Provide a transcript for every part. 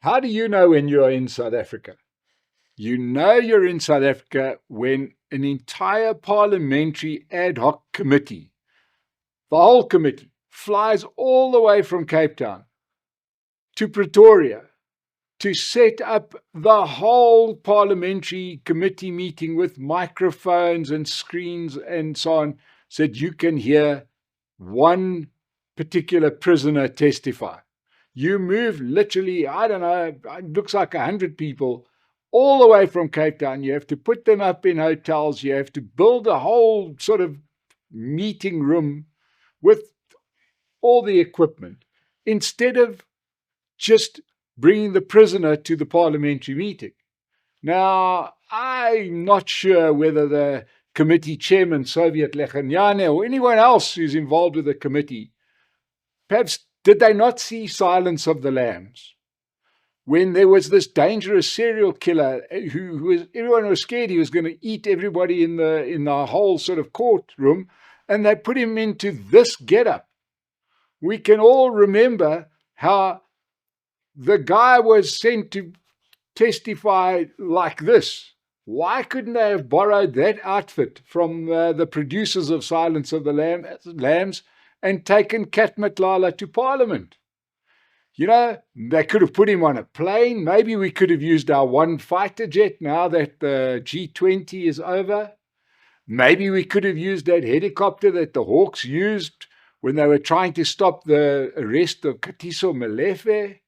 How do you know when you're in South Africa? You know you're in South Africa when an entire parliamentary ad hoc committee, the whole committee, flies all the way from Cape Town to Pretoria to set up the whole parliamentary committee meeting with microphones and screens and so on, so that you can hear one particular prisoner testify. You move literally, I don't know, it looks like 100 people all the way from Cape Town. You have to put them up in hotels. You have to build a whole sort of meeting room with all the equipment instead of just bringing the prisoner to the parliamentary meeting. Now, I'm not sure whether the committee chairman, Soviet Lekhanyane, or anyone else who's involved with the committee, perhaps did they not see Silence of the Lambs? When there was this dangerous serial killer who was, everyone was scared he was going to eat everybody in the whole sort of courtroom, and they put him into this getup. We can all remember how the guy was sent to testify like this. Why couldn't they have borrowed that outfit from the producers of Silence of the Lambs and taken Cat Matlala to Parliament? You know, they could have put him on a plane. Maybe we could have used our one fighter jet now that the G20 is over. Maybe we could have used that helicopter that the Hawks used when they were trying to stop the arrest of Katiso Molefe.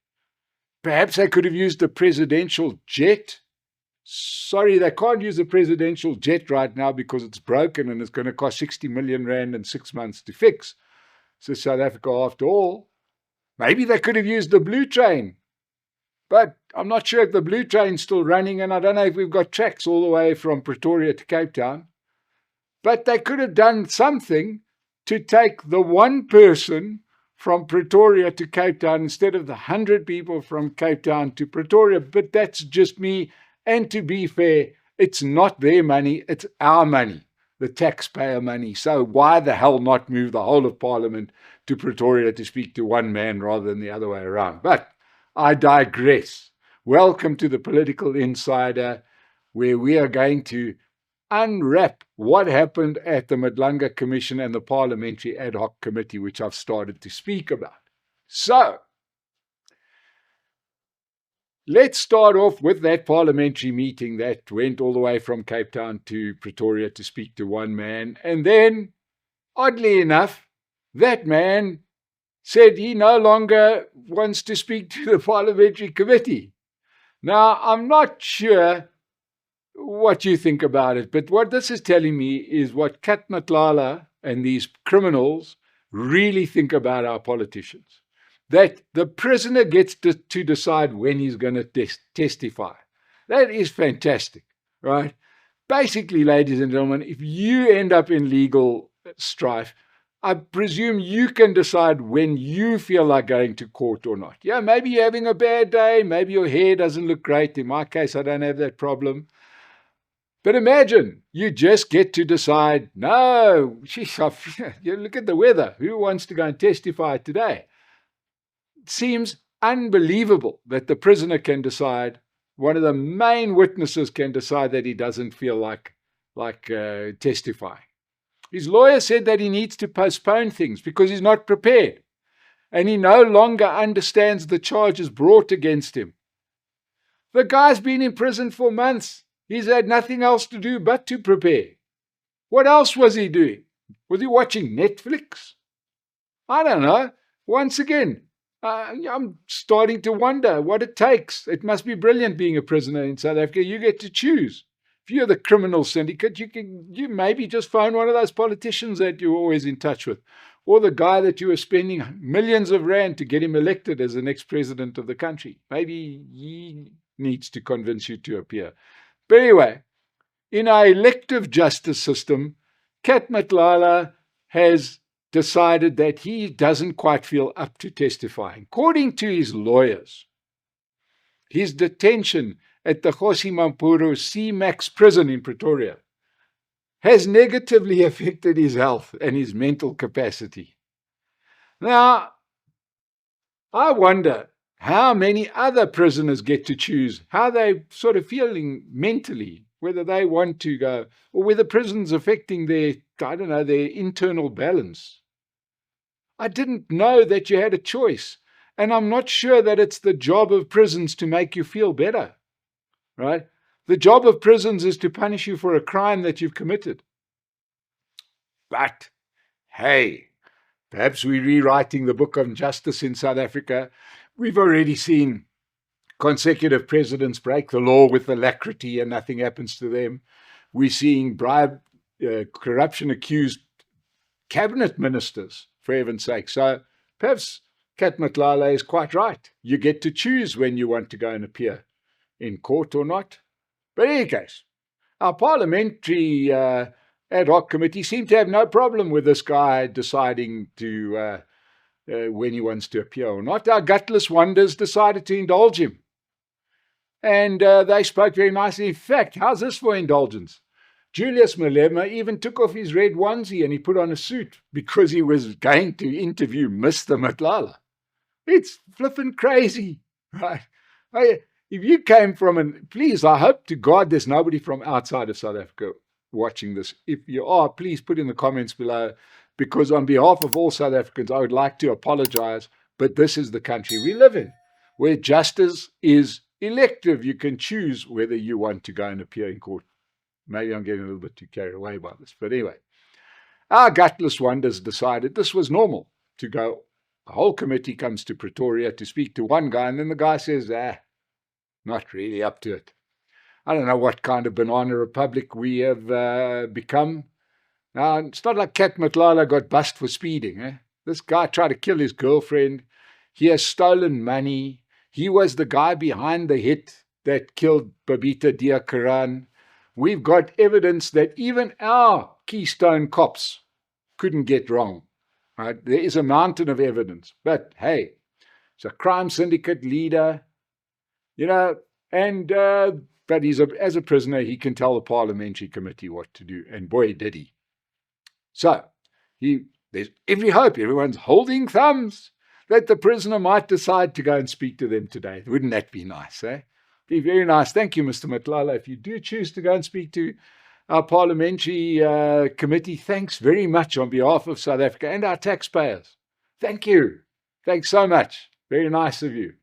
Perhaps they could have used the presidential jet. Sorry, they can't use the presidential jet right now because it's broken and it's going to cost 60 million rand in 6 months to fix. So South Africa, after all. Maybe they could have used the blue train. But I'm not sure if the blue train's still running, and I don't know if we've got tracks all the way from Pretoria to Cape Town. But they could have done something to take the one person from Pretoria to Cape Town instead of the 100 people from Cape Town to Pretoria. But that's just me. And to be fair, it's not their money, it's our money, the taxpayer money. So why the hell not move the whole of Parliament to Pretoria to speak to one man rather than the other way around? But I digress. Welcome to the Political Insider, where we are going to unwrap what happened at the Madlanga Commission and the Parliamentary Ad Hoc Committee, which I've started to speak about. So, let's start off with that parliamentary meeting that went all the way from Cape Town to Pretoria to speak to one man. And then, oddly enough, that man said he no longer wants to speak to the parliamentary committee. Now, I'm not sure what you think about it, but what this is telling me is what Cat Matlala and these criminals really think about our politicians. That the prisoner gets to decide when he's going to testify. That is fantastic, right? Basically, ladies and gentlemen, if you end up in legal strife, I presume you can decide when you feel like going to court or not. Yeah, maybe you're having a bad day. Maybe your hair doesn't look great. In my case, I don't have that problem. But imagine you just get to decide, no, geez, you look at the weather. Who wants to go and testify today? It seems unbelievable that the prisoner can decide, one of the main witnesses can decide that he doesn't feel like testifying. His lawyer said that he needs to postpone things because he's not prepared. And he no longer understands the charges brought against him. The guy's been in prison for months. He's had nothing else to do but to prepare. What else was he doing? Was he watching Netflix? I don't know. Once again, I'm starting to wonder what it takes. It must be brilliant being a prisoner in South Africa. You get to choose. If you're the criminal syndicate, you maybe just phone one of those politicians that you're always in touch with, or the guy that you were spending millions of rand to get him elected as the next president of the country. Maybe he needs to convince you to appear. But anyway, in our elective justice system, Cat Matlala has decided that he doesn't quite feel up to testifying. According to his lawyers, his detention at the Kgosi Mampuru C-Max prison in Pretoria has negatively affected his health and his mental capacity. Now, I wonder, how many other prisoners get to choose how they sort of feeling mentally, whether they want to go, or whether prison's affecting their, I don't know, their internal balance. I didn't know that you had a choice. And I'm not sure that it's the job of prisons to make you feel better, right? The job of prisons is to punish you for a crime that you've committed. But, hey, perhaps we're rewriting the book of justice in South Africa. We've already seen consecutive presidents break the law with alacrity and nothing happens to them. We're seeing corruption-accused cabinet ministers, for heaven's sake. So perhaps Kat Matlala is quite right. You get to choose when you want to go and appear in court or not. But in any case, our parliamentary ad hoc committee seemed to have no problem with this guy deciding to when he wants to appear or not. Our gutless wonders decided to indulge him. And they spoke very nicely. In fact, how's this for indulgence? Julius Malema even took off his red onesie and he put on a suit because he was going to interview Mr. Matlala. It's flippin' crazy, right? If you came from please, I hope to God there's nobody from outside of South Africa watching this. If you are, please put in the comments below, because on behalf of all South Africans, I would like to apologize, but this is the country we live in, where justice is elective. You can choose whether you want to go and appear in court. Maybe I'm getting a little bit too carried away by this, but anyway, our gutless wonders decided this was normal to go. The whole committee comes to Pretoria to speak to one guy, and then the guy says, not really up to it. I don't know what kind of banana republic we have become. Now, it's not like Kat Matlala got bust for speeding. This guy tried to kill his girlfriend. He has stolen money. He was the guy behind the hit that killed Babita Diakaran. We've got evidence that even our Keystone cops couldn't get wrong. Right? There is a mountain of evidence. But hey, it's a crime syndicate leader, and but as a prisoner, he can tell the parliamentary committee what to do. And boy, did he. So there's every hope, everyone's holding thumbs, that the prisoner might decide to go and speak to them today. Wouldn't that be nice, Be very nice. Thank you, Mr. Matlala. If you do choose to go and speak to our parliamentary committee, thanks very much on behalf of South Africa and our taxpayers. Thank you. Thanks so much. Very nice of you.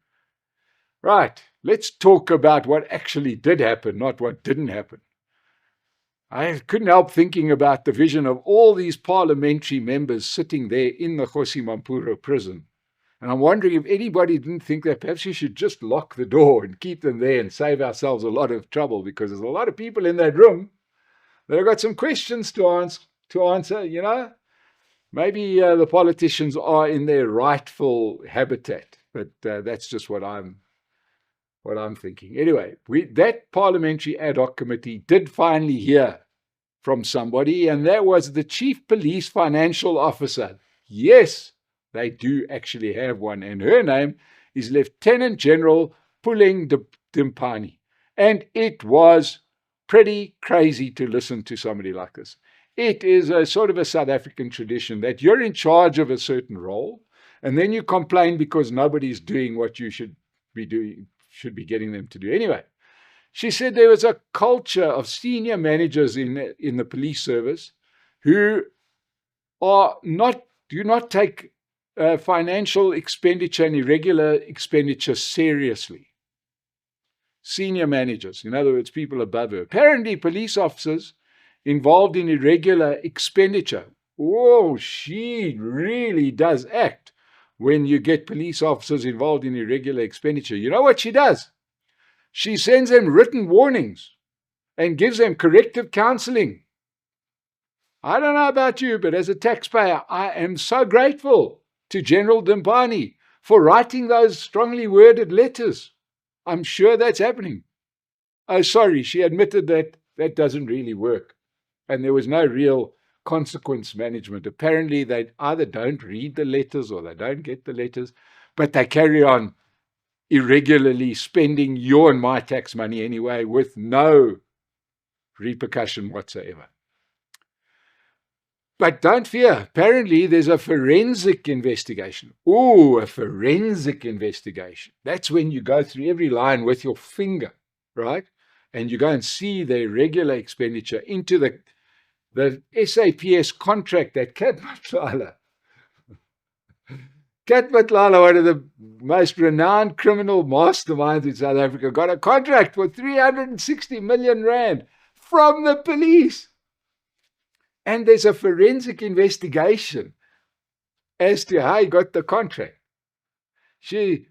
Right, let's talk about what actually did happen, not what didn't happen. I couldn't help thinking about the vision of all these parliamentary members sitting there in the Kgosi Mampuro prison. And I'm wondering if anybody didn't think that perhaps you should just lock the door and keep them there and save ourselves a lot of trouble, because there's a lot of people in that room that have got some questions to answer, Maybe the politicians are in their rightful habitat, but that's just what I'm thinking. Anyway, that parliamentary ad hoc committee did finally hear from somebody, and that was the chief police financial officer. Yes, they do actually have one, and her name is Lieutenant General Puleng Dimpani. And it was pretty crazy to listen to somebody like this. It is a sort of a South African tradition that you're in charge of a certain role, and then you complain because nobody's doing what you should be getting them to do. Anyway, she said there was a culture of senior managers in the police service who do not take financial expenditure and irregular expenditure seriously. Senior managers, in other words, people above her. Apparently, police officers involved in irregular expenditure. Whoa, she really does act when you get police officers involved in irregular expenditure. You know what she does? She sends them written warnings and gives them corrective counseling. I don't know about you, but as a taxpayer, I am so grateful to General Dimpani for writing those strongly worded letters. I'm sure that's happening. Oh, sorry, she admitted that that doesn't really work. And there was no real consequence management. Apparently, they either don't read the letters or they don't get the letters, but they carry on irregularly spending your and my tax money anyway with no repercussion whatsoever. But don't fear. Apparently, there's a forensic investigation. Oh, a forensic investigation. That's when you go through every line with your finger, right? And you go and see the regular expenditure into the SAPS contract that Kat Matlala, one of the most renowned criminal masterminds in South Africa, got a contract for 360 million rand from the police. And there's a forensic investigation as to how he got the contract. You've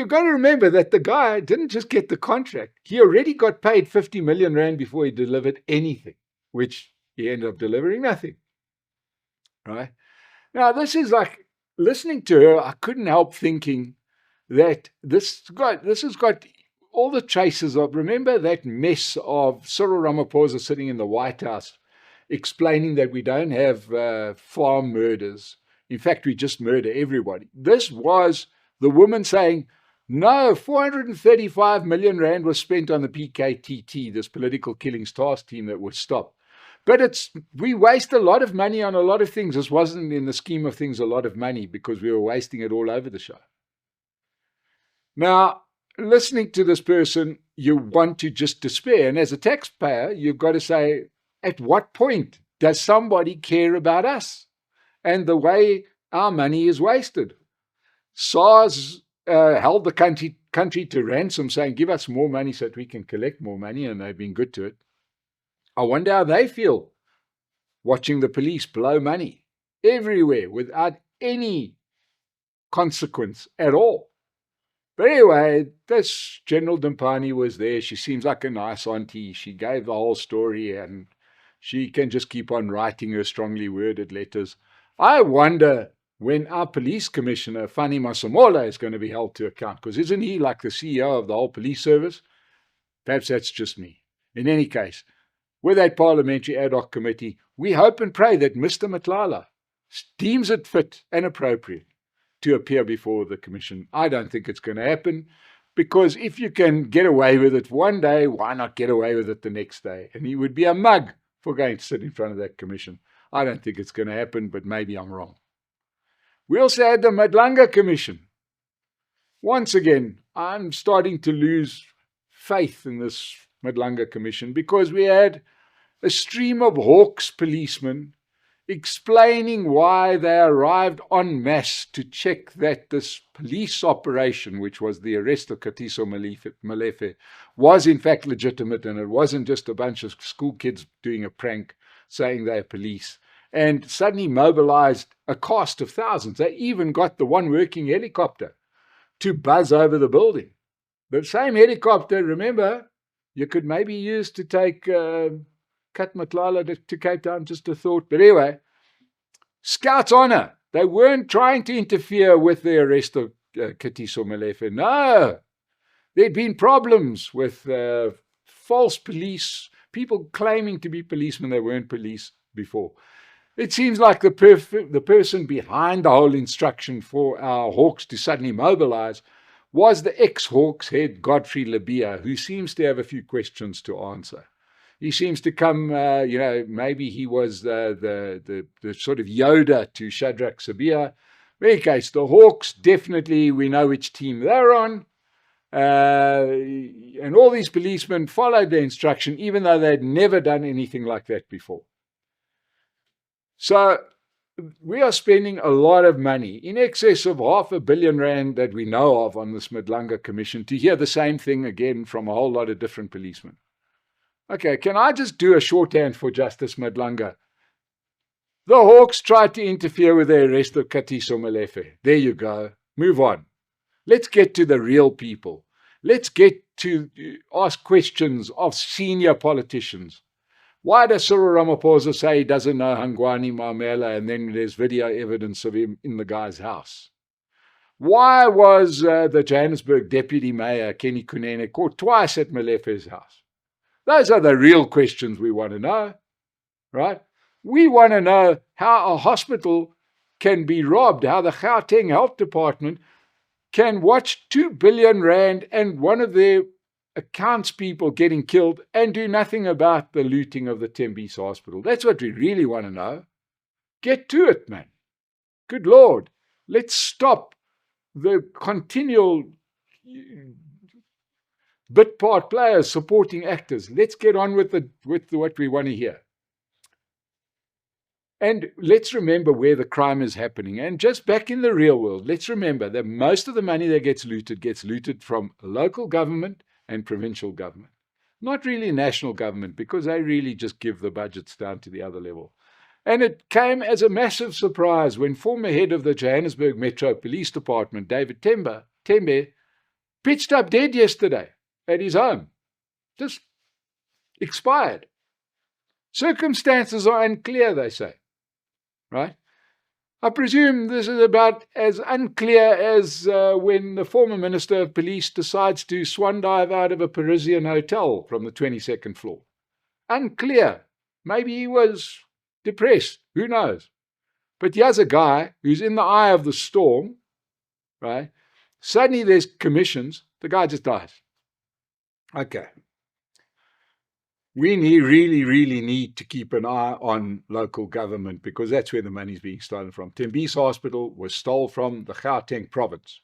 got to remember that the guy didn't just get the contract. He already got paid 50 million rand before he delivered anything, which he ended up delivering nothing. Right? Now, this is like, listening to her, I couldn't help thinking that this has got all the traces of, remember that mess of Cyril Ramaphosa sitting in the White House explaining that we don't have farm murders. In fact, we just murder everybody. This was the woman saying, no, 435 million rand was spent on the PKTT, this political killings task team that was stopped. But we waste a lot of money on a lot of things. This wasn't, in the scheme of things, a lot of money because we were wasting it all over the show. Now, listening to this person, you want to just despair. And as a taxpayer, you've got to say, at what point does somebody care about us and the way our money is wasted? SARS held the country to ransom, saying, give us more money so that we can collect more money, and they've been good to it. I wonder how they feel watching the police blow money everywhere without any consequence at all. But anyway, this General Dimpani was there. She seems like a nice auntie. She gave the whole story, and she can just keep on writing her strongly worded letters. I wonder when our police commissioner, Fani Masemola, is going to be held to account, because isn't he like the CEO of the whole police service? Perhaps that's just me. In any case, with that parliamentary ad hoc committee, we hope and pray that Mr. Matlala deems it fit and appropriate to appear before the commission. I don't think it's going to happen, because if you can get away with it one day, why not get away with it the next day? And he would be a mug for going to sit in front of that commission. I don't think it's going to happen, but maybe I'm wrong. We also had the Madlanga Commission. Once again, I'm starting to lose faith in this Madlanga Commission, because we had a stream of Hawks policemen explaining why they arrived en masse to check that this police operation, which was the arrest of Katiso Molefe, was in fact legitimate, and it wasn't just a bunch of school kids doing a prank saying they're police, and suddenly mobilized a cast of thousands. They even got the one working helicopter to buzz over the building. The same helicopter, remember, you could maybe use to take Kat Matlala to Cape Town, just a thought. But anyway, Scouts honor. They weren't trying to interfere with the arrest of Katiso Molefe. No, there'd been problems with false police, people claiming to be policemen. They weren't police before. It seems like the person behind the whole instruction for our Hawks to suddenly mobilize was the ex-Hawks head, Godfrey Labia, who seems to have a few questions to answer. He seems to come, maybe he was the sort of Yoda to Shadrach Sabia. In any case, the Hawks, definitely, we know which team they're on. And all these policemen followed the instruction, even though they'd never done anything like that before. So we are spending a lot of money, in excess of 500 million rand that we know of on this Madlanga Commission, to hear the same thing again from a whole lot of different policemen. Okay, can I just do a shorthand for Justice Madlanga? The Hawks tried to interfere with the arrest of Katiso Molefe. There you go. Move on. Let's get to the real people. Let's get to ask questions of senior politicians. Why does Cyril Ramaphosa say he doesn't know Hangwani Mamela, and then there's video evidence of him in the guy's house? Why was the Johannesburg Deputy Mayor, Kenny Kunene, caught twice at Molefe's house? Those are the real questions we want to know, right? We want to know how a hospital can be robbed, how the Gauteng Health Department can watch 2 billion rand and one of their accounts people getting killed and do nothing about the looting of the Tembisa hospital. That's what we really want to know. Get to it, man. Good Lord. Let's stop the continual bit part players supporting actors. Let's get on with what we want to hear. And let's remember where the crime is happening. And just back in the real world, let's remember that most of the money that gets looted from local government and provincial government. Not really national government, because they really just give the budgets down to the other level. And it came as a massive surprise when former head of the Johannesburg Metro Police Department, David Tembe, pitched up dead yesterday at his home. Just expired. Circumstances are unclear, they say. Right? I presume this is about as unclear as when the former Minister of Police decides to swan dive out of a Parisian hotel from the 22nd floor. Unclear. Maybe he was depressed. Who knows? But here's a guy who's in the eye of the storm, right? Suddenly there's commissions. The guy just dies. Okay. We really need to keep an eye on local government, because that's where the money's being stolen from. Tembisa Hospital was stolen from the Gauteng province.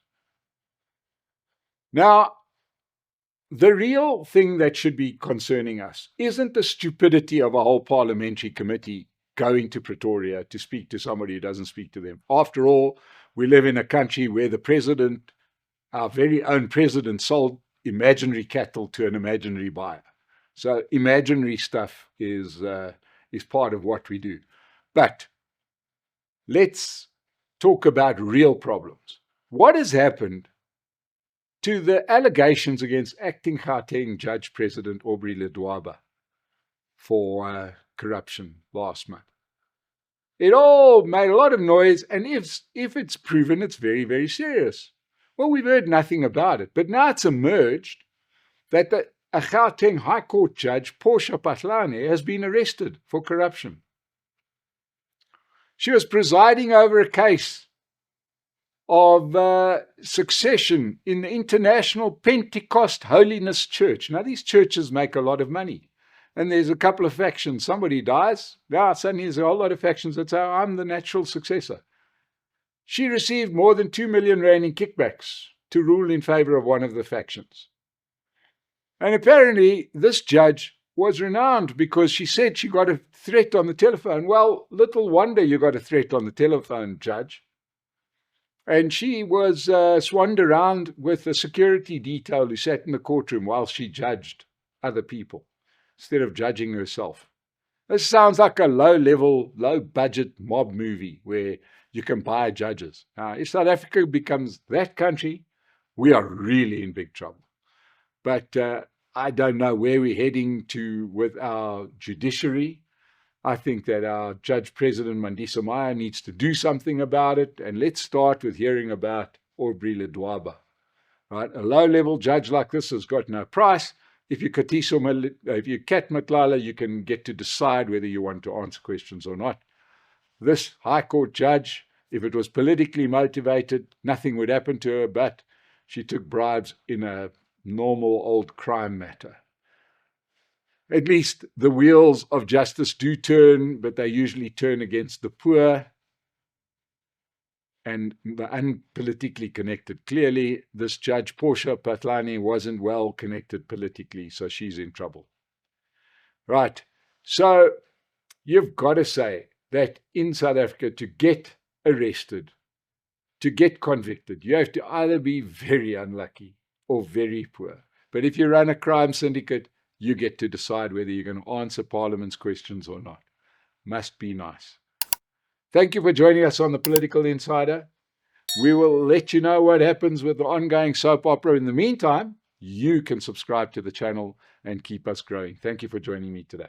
Now, the real thing that should be concerning us isn't the stupidity of a whole parliamentary committee going to Pretoria to speak to somebody who doesn't speak to them. After all, we live in a country where the president, our very own president, sold imaginary cattle to an imaginary buyer. So imaginary stuff is part of what we do. But let's talk about real problems. What has happened to the allegations against acting Gauteng Judge President Aubrey Ledwaba for corruption last month? It all made a lot of noise, and if it's proven, it's very, very serious. Well, we've heard nothing about it, but now it's emerged that a Gauteng High Court judge, Portia Patlane, has been arrested for corruption. She was presiding over a case of succession in the International Pentecost Holiness Church. Now, these churches make a lot of money, and there's a couple of factions. Somebody dies, now suddenly there's a whole lot of factions that say, I'm the natural successor. She received more than 2 million rand in kickbacks to rule in favor of one of the factions. And apparently, this judge was renowned because she said she got a threat on the telephone. Well, little wonder you got a threat on the telephone, Judge. And she was swanned around with a security detail who sat in the courtroom while she judged other people instead of judging herself. This sounds like a low-level, low-budget mob movie where you can buy judges. Now, if South Africa becomes that country, we are really in big trouble. But I don't know where we're heading to with our judiciary. I think that our Judge President Mandisa Meyer needs to do something about it. And let's start with hearing about Aubrey Ledwaba. Right? A low-level judge like this has got no price. If you're Kat Matlala, you can get to decide whether you want to answer questions or not. This High Court judge, if it was politically motivated, nothing would happen to her, but she took bribes in a normal old crime matter. At least the wheels of justice do turn, but they usually turn against the poor and the unpolitically connected. Clearly, this judge, Portia Patlane, wasn't well connected politically, so she's in trouble. Right. So you've got to say that in South Africa, to get arrested, to get convicted, you have to either be very unlucky or very poor. But if you run a crime syndicate, you get to decide whether you're going to answer Parliament's questions or not. Must be nice. Thank you for joining us on The Political Insider. We will let you know what happens with the ongoing soap opera. In the meantime, you can subscribe to the channel and keep us growing. Thank you for joining me today.